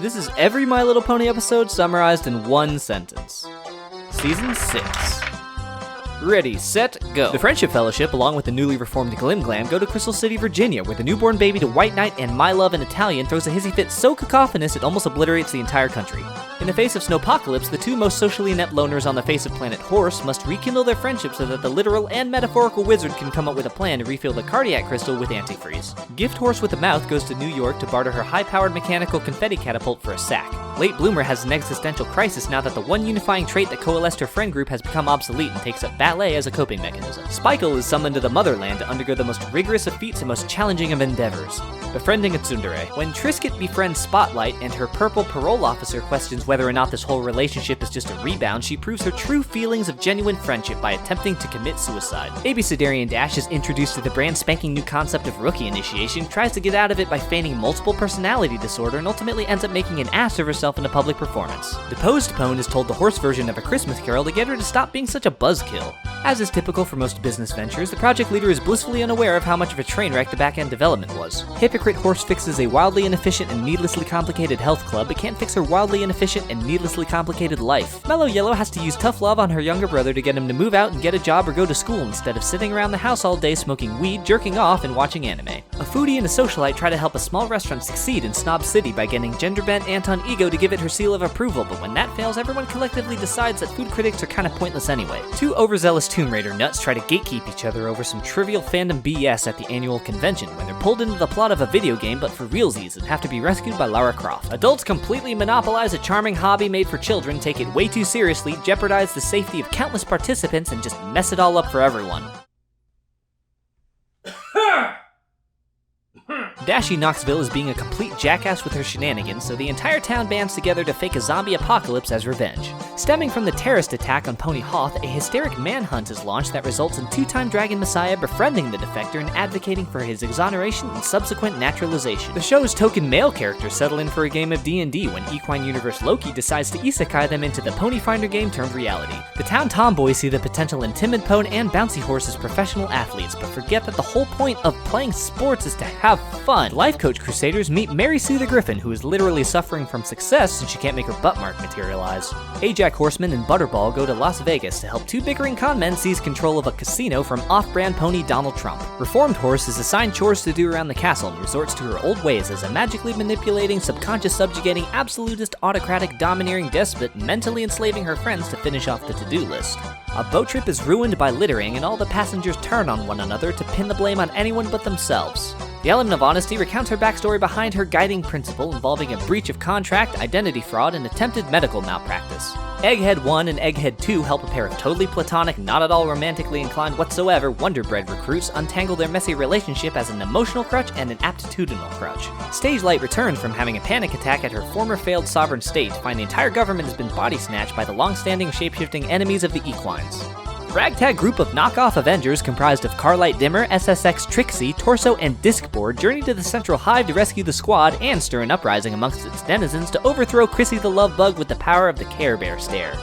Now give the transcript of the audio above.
This is every My Little Pony episode summarized in one sentence. Season 6. Ready, set, go. The Friendship Fellowship, along with the newly reformed Glim Glam, go to Crystal City, Virginia, where the newborn baby to White Knight and My Love in Italian throws a hissy fit so cacophonous it almost obliterates the entire country. In the face of Snowpocalypse, the two most socially inept loners on the face of planet Horse must rekindle their friendship so that the literal and metaphorical wizard can come up with a plan to refill the cardiac crystal with antifreeze. Gift Horse with a Mouth goes to New York to barter her high-powered mechanical confetti catapult for a sack. Late Bloomer has an existential crisis now that the one unifying trait that coalesced her friend group has become obsolete and takes up ballet as a coping mechanism. Spikle is summoned to the motherland to undergo the most rigorous of feats and most challenging of endeavors, befriending a tsundere. When Trisket befriends Spotlight and her purple parole officer questions whether or not this whole relationship is just a rebound, she proves her true feelings of genuine friendship by attempting to commit suicide. Baby Sidarian Dash is introduced to the brand spanking new concept of rookie initiation, tries to get out of it by feigning multiple personality disorder, and ultimately ends up making an ass of herself in a public performance. Deposed Pone is told the horse version of A Christmas Carol to get her to stop being such a buzzkill. As is typical for most business ventures, the project leader is blissfully unaware of how much of a train wreck the back-end development was. Hypocrite Horse fixes a wildly inefficient and needlessly complicated health club, but can't fix her wildly inefficient and needlessly complicated life. Mellow Yellow has to use tough love on her younger brother to get him to move out and get a job or go to school instead of sitting around the house all day smoking weed, jerking off, and watching anime. A foodie and a socialite try to help a small restaurant succeed in Snob City by getting gender-bent Anton Ego to give it her seal of approval, but when that fails, everyone collectively decides that food critics are kinda pointless anyway. Two overzealous Tomb Raider nuts try to gatekeep each other over some trivial fandom BS at the annual convention when they're pulled into the plot of a video game but for realsies and have to be rescued by Lara Croft. Adults completely monopolize a charming hobby made for children, take it way too seriously, jeopardize the safety of countless participants, and just mess it all up for everyone. Dashy Knoxville is being a complete jackass with her shenanigans, so the entire town bands together to fake a zombie apocalypse as revenge. Stemming from the terrorist attack on Pony Hoth, a hysteric manhunt is launched that results in two-time Dragon Messiah befriending the defector and advocating for his exoneration and subsequent naturalization. The show's token male characters settle in for a game of D&D when Equine Universe Loki decides to isekai them into the Pony Finder game turned reality. The town tomboys see the potential in Timid Pone and Bouncy Horse as professional athletes, but forget that the whole point of playing sports is to have fun. Life Coach Crusaders meet Mary Sue the Griffin, who is literally suffering from success since she can't make her butt mark materialize. Ajax Horseman and Butterball go to Las Vegas to help two bickering conmen seize control of a casino from off-brand pony Donald Trump. Reformed Horse is assigned chores to do around the castle and resorts to her old ways as a magically manipulating, subconscious subjugating, absolutist, autocratic, domineering despot, mentally enslaving her friends to finish off the to-do list. A boat trip is ruined by littering and all the passengers turn on one another to pin the blame on anyone but themselves. The Element of Honesty recounts her backstory behind her guiding principle involving a breach of contract, identity fraud, and attempted medical malpractice. Egghead 1 and Egghead 2 help a pair of totally platonic, not at all romantically inclined whatsoever Wonder Bread recruits untangle their messy relationship as an emotional crutch and an aptitudinal crutch. Stage Light returns from having a panic attack at her former failed sovereign state to find the entire government has been body snatched by the long-standing shape-shifting enemies of the equines. Ragtag group of knockoff Avengers comprised of Carlight Dimmer, SSX Trixie, Torso, and Discboard journey to the Central Hive to rescue the squad and stir an uprising amongst its denizens to overthrow Chrissy the Love Bug with the power of the Care Bear Stare.